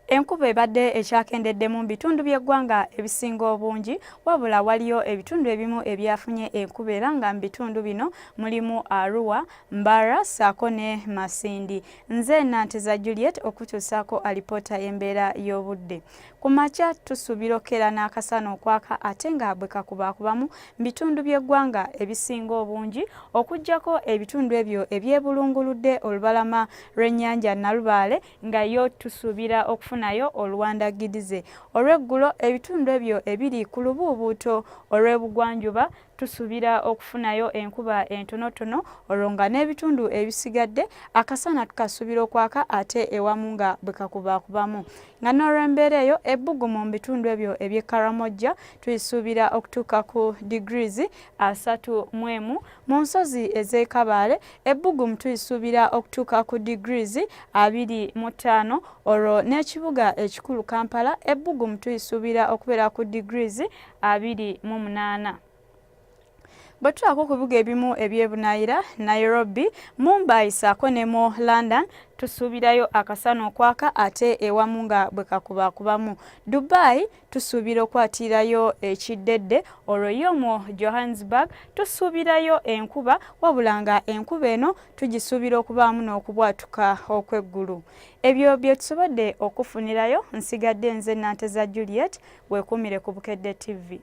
Enkuba ebadde ekyakendedde mu bitundu by'eggwanga ebisinga obungi wabula waliyo ebitundu ebimu ebyafunye enkuba era nga mu bitundu bino mulimu Arua, Mbarara ssaako ne Masindi. Nze Nanteza Juliet okutuusaako alipoota y'embeera y'obudde. Ku makya tusuubira okkeera n'akasana okwaka ate nga bwe kakubaakubamu mu bitundu by'eggwanga ebisinga obungi okuggyako ebitundu ebyo ebyebulunguludde olubalama lw'ennyanja Nalubaale nga yo tusuubira okufunayo oluwandagidize. Olw'eggulo ebitundu ebyo ebiri ku lubuubuuto olw'ebugwanjuba tusuubira okufunayo enkuba entonotono olwo nga n'ebitundu ebisigadde akasana tukasuubira okwaka ate ewamu nga bwe kakubaakubamu. Nga n'olw'embeera eyo ebbugumu mu bitundu ebyo eby'e Karamojja tuyisuubira okutuuka ku degrees 31. Mu nsozi ez'e Kabaale ebbugumu tuyisuubira okutuuka ku degrees 25. Olwo n'ekibuga ekikulu Kampala ebbugumu tuyisuubira okubeera ku degrees 28. Bwe tulaako ku bibuga ebimu eby'ebunaayira Nairobi, Mumbai ssaako ne mu London tusuubirayo akasana okwaka ate ewamu nga bwe kakubaakubamu. Dubai tusuubira okwatirirayo ekiddedde olwo yo mu Johannesburg tusuubirayo enkuba wabula nga enkuba eno tugisuubira okubaamu n'okubwatuka okw'eggulu. Ebyo bye tusobodde okufunirayo nsigadde nze Nanteza Juliet weekuumire ku Bukedde TV.